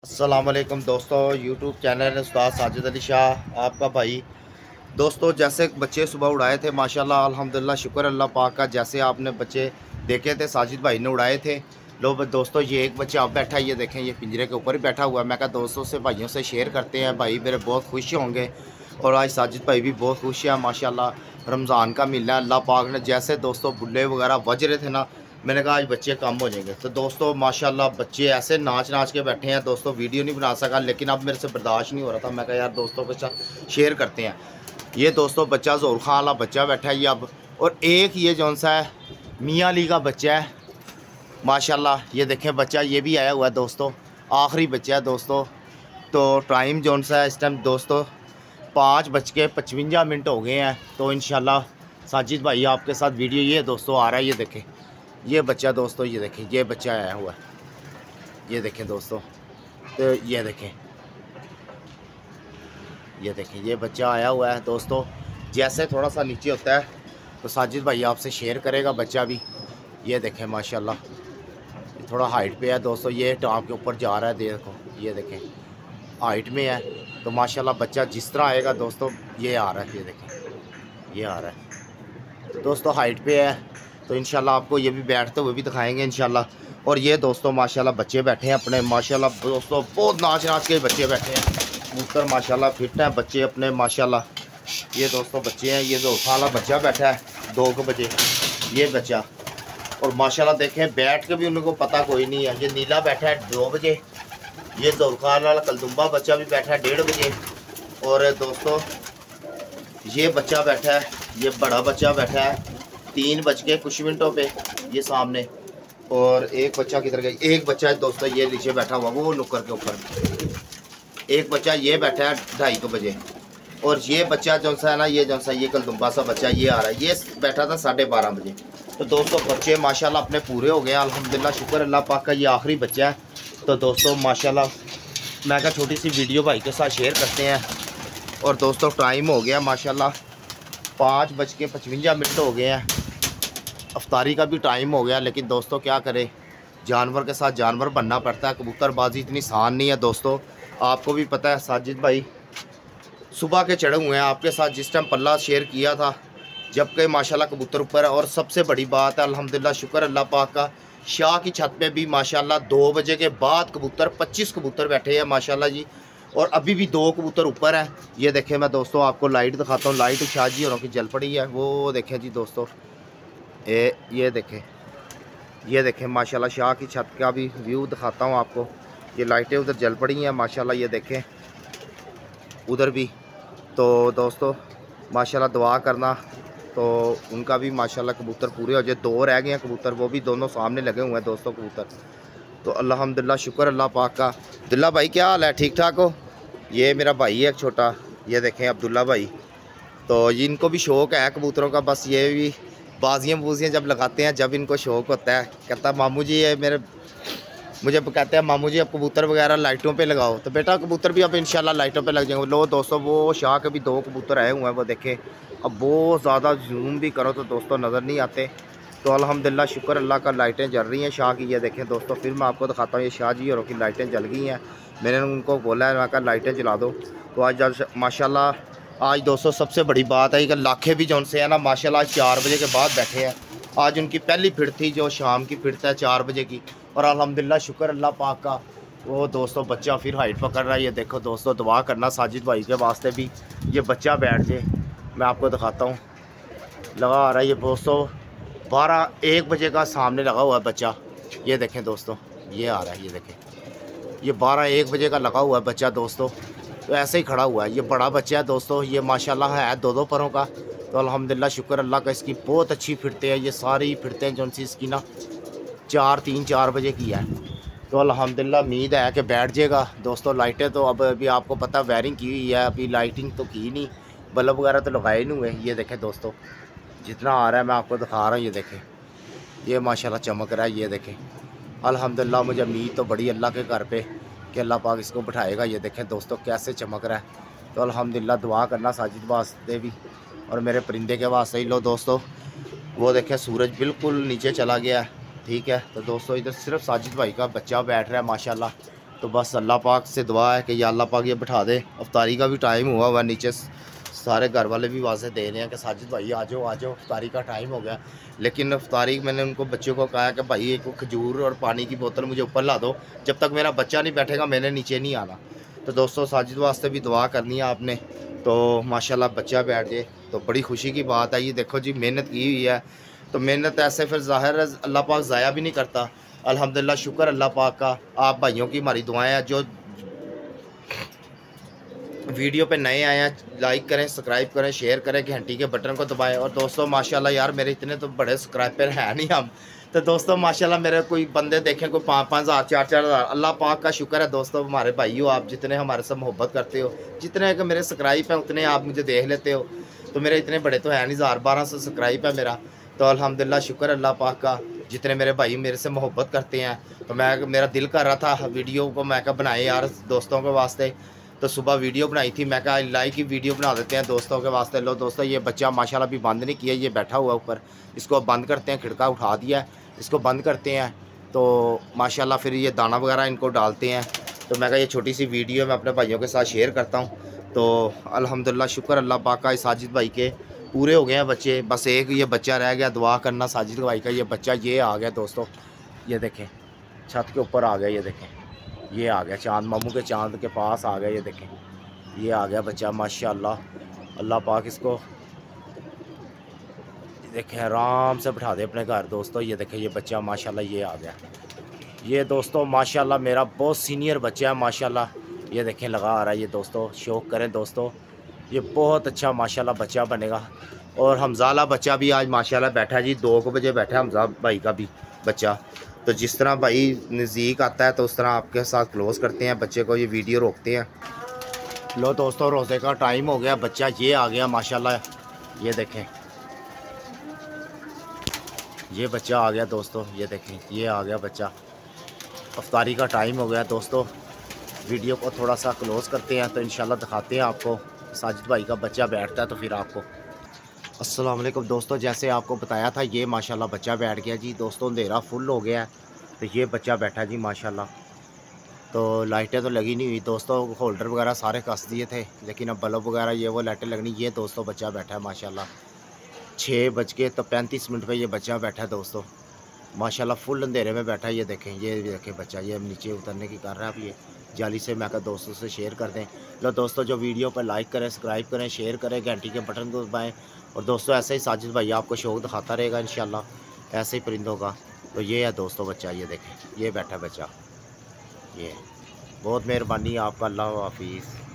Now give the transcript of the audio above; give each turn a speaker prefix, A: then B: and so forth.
A: अस्सलाम वालेकुम दोस्तों, यूट्यूब चैनल उस्ताद साजिद अली शाह आपका भाई। दोस्तों जैसे बच्चे सुबह उड़ाए थे माशाल्लाह अल्हम्दुलिल्लाह, शुक्र अल्लाह पाक का। जैसे आपने बच्चे देखे थे साजिद भाई ने उड़ाए थे। लो दोस्तों, ये एक बच्चा आप बैठा है, ये देखें, ये पिंजरे के ऊपर ही बैठा हुआ है। मैं कहा दोस्तों से, भाइयों से शेयर करते हैं, भाई मेरे बहुत खुश होंगे। और आज साजिद भाई भी बहुत खुश है माशाल्लाह। रमज़ान का महीना अल्लाह पाक ने जैसे दोस्तों बुल्ले वगैरह बज रहे थे ना, मैंने कहा आज बच्चे कम हो जाएंगे। तो दोस्तों माशाल्लाह बच्चे ऐसे नाच नाच के बैठे हैं। दोस्तों वीडियो नहीं बना सका, लेकिन अब मेरे से बर्दाश्त नहीं हो रहा था। मैं कहा यार दोस्तों के साथ शेयर करते हैं। ये दोस्तों बच्चा ज़ोर खान वाला बच्चा बैठा है ये अब। और एक ये जौन सा है मियाँ अली का बच्चा है माशाल्लाह। ये देखें बच्चा, ये भी आया हुआ है दोस्तों, आखिरी बच्चा है दोस्तों। तो टाइम जौन सा है इस टाइम दोस्तों 5:55 हो गए हैं। तो इंशाल्लाह साजिद भाई आपके साथ वीडियो ये दोस्तों आ रहा है। ये देखें ये बच्चा दोस्तों, ये देखें ये बच्चा आया हुआ है, ये देखें दोस्तों। तो ये देखें ये बच्चा आया हुआ है दोस्तों। जैसे थोड़ा सा नीचे होता है तो साजिद भाई आपसे शेयर करेगा बच्चा भी। ये देखें माशाल्लाह, थोड़ा हाइट पे है दोस्तों, ये टाँग के ऊपर जा रहा है, देखो ये देखें हाइट में है। तो माशाल्लाह बच्चा जिस तरह आएगा दोस्तों, ये आ रहा है, ये देखें ये आ रहा है। तो दोस्तों हाइट पे है, तो इंशाल्लाह आपको ये भी बैठते हुए भी दिखाएंगे इंशाल्लाह। और ये दोस्तों माशाल्लाह बच्चे बैठे हैं अपने, माशाल्लाह दोस्तों बहुत नाच नाच के बच्चे बैठे हैं। कबूतर माशाल्लाह फिट हैं बच्चे अपने माशाल्लाह। ये दोस्तों बच्चे हैं, ये 2 साल बच्चा बैठा है 2 बजे ये बच्चा। और माशाल्लाह देखें बैठ के भी उनको पता कोई नहीं है। ये नीला बैठा है 2 बजे, ये दौलखान वाला कलदुम्बा बच्चा भी बैठा है 1:30 बजे। और दोस्तों ये बच्चा बैठा है, ये बड़ा बच्चा बैठा है 3:00 पे ये सामने। और एक बच्चा किधर गया, एक बच्चा है दोस्तों ये नीचे बैठा हुआ वो नुक्कर के ऊपर। एक बच्चा ये बैठा है 2:30 बजे। और ये बच्चा जो सा है ना, ये जो सा ये कलदुम्बा सा बच्चा ये आ रहा है, ये बैठा था 12:30 बजे। तो दोस्तों बच्चे माशाल्लाह अपने पूरे हो गए अल्हम्दुलिल्लाह, शुक्र अल्लाह पाक का। ये आखिरी बच्चा है। तो दोस्तों माशाल्लाह मैं कहा छोटी सी वीडियो भाई के साथ शेयर करते हैं। और दोस्तों टाइम हो गया माशाल्लाह 5:55 हो गए हैं। अफ्तारी का भी टाइम हो गया, लेकिन दोस्तों क्या करें, जानवर के साथ जानवर बनना पड़ता है। कबूतरबाजी इतनी आसान नहीं है दोस्तों, आपको भी पता है। साजिद भाई सुबह के चढ़े हुए हैं आपके साथ, जिस टाइम पल्ला शेयर किया था जबकि माशाल्लाह कबूतर ऊपर है। और सबसे बड़ी बात है अल्हम्दुलिल्लाह, शुक्र अल्लाह पाक का, शाह की छत पे भी माशाल्लाह 2 बजे के बाद कबूतर 25 कबूतर बैठे हैं माशाल्लाह जी। और अभी भी 2 कबूतर ऊपर हैं। ये देखें, मैं दोस्तों आपको लाइट दिखाता हूँ, लाइट शाह जी होरों की जल पड़ी है, वो देखें जी दोस्तों। ये देखें माशाल्लाह शाह की छत का भी व्यू दिखाता हूँ आपको। ये लाइटें उधर जल पड़ी हैं माशाल्लाह, ये देखें उधर भी। तो दोस्तों माशाल्लाह दुआ करना, तो उनका भी माशाल्लाह कबूतर पूरे हो जाए। 2 रह गए हैं कबूतर, वो भी दोनों सामने लगे हुए हैं दोस्तों कबूतर। तो अल्हम्दुलिल्लाह शुक्र अल्लाह पाक का। अब्दुल्ला भाई क्या हाल है, ठीक ठाक हो? ये मेरा भाई है एक छोटा, ये देखें अब्दुल्ला भाई। तो इनको भी शौक़ है कबूतरों का, बस ये भी बाजियाँ बूजियाँ जब लगाते हैं, जब इनको शौक़ होता है, कहता है मामू जी ये मुझे कहते हैं मामू जी अब कबूतर वगैरह लाइटों पे लगाओ। तो बेटा कबूतर भी अब इंशाल्लाह लाइटों पे लग जाएंगे। लो दोस्तों वो शाह के भी 2 कबूतर आए हुए हैं, वो देखें। अब बहुत ज़्यादा जूम भी करो तो दोस्तों नज़र नहीं आते। तो अल्हम्दुलिल्लाह शुक्र अल्लाह का लाइटें जल रही हैं शाह की। ये देखें दोस्तों, फिर मैं आपको दिखाता हूँ, ये शाह जी और की लाइटें जल गई हैं। मैंने उनको बोला है, मैं कहा लाइटें जला दो। तो आज माशाल्लाह आज दोस्तों सबसे बड़ी बात है कि लाखे भी जौन से है ना माशाल्लाह 4 बजे के बाद बैठे हैं। आज उनकी पहली फिर थी जो शाम की फिरता है 4 बजे की। और अल्हम्दुलिल्लाह शुक्र अल्लाह पाक का, वो दोस्तों बच्चा फिर हाइट पकड़ रहा है। ये देखो दोस्तों, दुआ करना साजिद भाई के वास्ते भी ये बच्चा बैठ जाए। मैं आपको दिखाता हूँ, लगा आ रहा है ये दोस्तों 12-1 बजे का सामने लगा हुआ है बच्चा। ये देखें दोस्तों, ये आ रहा है, ये देखें ये 12-1 बजे का लगा हुआ है बच्चा दोस्तों। तो ऐसे ही खड़ा हुआ है, ये बड़ा बच्चा है दोस्तों, ये माशाल्लाह है 2-2 परों का। तो अल्हम्दुलिल्लाह शुक्र अल्लाह का, इसकी बहुत अच्छी फिरते हैं, ये सारी फिरते हैं जो सी इसकी ना 3-4 बजे की है। तो अल्हम्दुलिल्लाह उम्मीद है कि बैठ जाएगा दोस्तों। लाइटें तो अब अभी आपको पता वायरिंग की हुई है, अभी लाइटिंग तो की नहीं, बल्ब वगैरह तो लगाए नहीं हुए। ये देखें दोस्तों, जितना आ रहा है मैं आपको दिखा रहा हूँ। ये देखें ये माशाल्लाह चमक रहा है, ये देखें अल्हम्दुलिल्लाह। मुझे उम्मीद तो बड़ी अल्लाह के घर पे कि अल्लाह पाक इसको बिठाएगा। ये देखें दोस्तों कैसे चमक रहा है। तो अल्हम्दुलिल्लाह दुआ करना साजिद वास्ते भी और मेरे परिंदे के वास्ते ही। लो दोस्तों वो देखें सूरज बिल्कुल नीचे चला गया है, ठीक है। तो दोस्तों इधर सिर्फ साजिद भाई का बच्चा बैठ रहा है माशाल्लाह। तो बस अल्लाह पाक से दुआ है कि या अल्लाह पाक ये बिठा दे। अफ्तारी का भी टाइम हुआ हुआ, नीचे सारे घर वाले भी वाजे दे रहे हैं कि साजिद भाई आ जाओ अफ्तारी का टाइम हो गया। लेकिन अफ्तारी मैंने उनको बच्चों को कहा कि भाई एक खजूर और पानी की बोतल मुझे ऊपर ला दो, जब तक मेरा बच्चा नहीं बैठेगा मैंने नीचे नहीं आना। तो दोस्तों साजिद वास्ते भी दुआ करनी है आपने। तो माशाल्लाह बच्चा बैठ जाए तो बड़ी खुशी की बात है। ये देखो जी मेहनत की हुई है, तो मेहनत ऐसे फिर ज़ाहिर है अल्लाह पाक ज़ाया भी नहीं करता। अल्हम्दुलिल्लाह, शुक्र अल्लाह पाक का। आप भाइयों की हमारी दुआएं हैं। जो वीडियो पे नए आए हैं लाइक करें, सब्सक्राइब करें, शेयर करें, घंटी के बटन को दबाएं। और दोस्तों माशाल्लाह यार मेरे इतने तो बड़े सब्सक्राइबर हैं नहीं हम, तो दोस्तों माशाल्लाह मेरे कोई बंदे देखें कोई 5-5 हज़ार 4-4 हज़ार, अल्लाह पाक का शुक्र है दोस्तों। हमारे भाई हो आप, जितने हमारे से मोहब्बत करते हो, जितने कि मेरे सब्सक्राइब हैं उतने आप मुझे देख लेते हो। तो मेरे इतने बड़े तो है नहीं, 1000-1200 सब्सक्राइब है मेरा। तो अल्हम्दुलिल्लाह शुक्र अल्लाह पाक का, जितने मेरे भाई मेरे से मोहब्बत करते हैं। तो मेरा दिल कर रहा था वीडियो को मैं क्या बनाए यार दोस्तों के वास्ते। तो सुबह वीडियो बनाई थी, मैं कहा लाइक की वीडियो बना देते हैं दोस्तों के वास्ते। लो दोस्तों ये बच्चा माशाल्लाह भी बंद नहीं किया, ये बैठा हुआ ऊपर, इसको बंद करते हैं। खिड़का उठा दिया है, इसको बंद करते हैं। तो माशाल्लाह फिर ये दाना वगैरह इनको डालते हैं। तो मैं कहा ये छोटी सी वीडियो मैं अपने भाइयों के साथ शेयर करता हूँ। तो अल्हम्दुलिल्लाह शुक्र अल्लाह पाक का, साजिद भाई के पूरे हो गए हैं बच्चे, बस एक ये बच्चा रह गया। दुआ करना साजिद भाई का, ये बच्चा ये आ गया दोस्तों, ये देखें छत के ऊपर आ गया, ये देखें ये आ गया चांद मामू के चांद के पास आ गया। ये देखें ये आ गया बच्चा माशाल्लाह। अल्लाह पाक इसको देखें आराम से बिठा दे अपने घर दोस्तों। ये देखें ये बच्चा माशाल्लाह ये आ गया। ये दोस्तों माशाल्लाह मेरा बहुत सीनियर बच्चा है माशाल्लाह। ये देखें लगा आ रहा है ये दोस्तों, शौक़ करें दोस्तों, ये बहुत अच्छा माशाल्लाह बच्चा बनेगा। और हमज़ाला बच्चा भी आज माशाल्लाह बैठा है जी, 2 बजे बैठा है हमज़ा भाई का भी बच्चा। तो जिस तरह भाई नज़दीक आता है तो उस तरह आपके साथ क्लोज़ करते हैं बच्चे को, ये वीडियो रोकते हैं। लो दोस्तों रोज़े का टाइम हो गया, बच्चा ये आ गया माशाल्लाह। ये देखें ये बच्चा आ गया दोस्तों, ये देखें ये आ गया बच्चा। अफ्तारी का टाइम हो गया दोस्तों, वीडियो को थोड़ा सा क्लोज़ करते हैं तो इंशाल्लाह दिखाते हैं आपको। साजिद भाई का बच्चा बैठता है तो फिर आपको। अस्सलाम वालेकुम दोस्तों, जैसे आपको बताया था ये माशाल्लाह बच्चा बैठ गया जी दोस्तों। अंधेरा फुल हो गया है तो ये बच्चा बैठा जी माशाल्लाह। तो लाइटें तो लगी नहीं हुई दोस्तों, होल्डर वगैरह सारे कस दिए थे, लेकिन अब बल्ब वगैरह ये वो लाइटें लगनी। ये दोस्तों बच्चा बैठा है माशाल्लाह। 6:35 पे ये बच्चा बैठा है दोस्तों माशाल्लाह, फुल अंधेरे में बैठा है। ये देखें बच्चा ये नीचे उतरने की कर रहा है। अब ये जाली से मैं कहा दोस्तों से शेयर कर दें। लो दोस्तों जो वीडियो पर लाइक करें, सब्सक्राइब करें, शेयर करें, घंटी के बटन को दबाएं। और दोस्तों ऐसे ही साजिद भाई आपको शौक़ दिखाता रहेगा इंशाल्लाह ऐसे ही परिंदों का। तो ये है दोस्तों बच्चा, ये देखें ये बैठा बच्चा। ये बहुत मेहरबानी आपका, अल्लाह हाफिज़।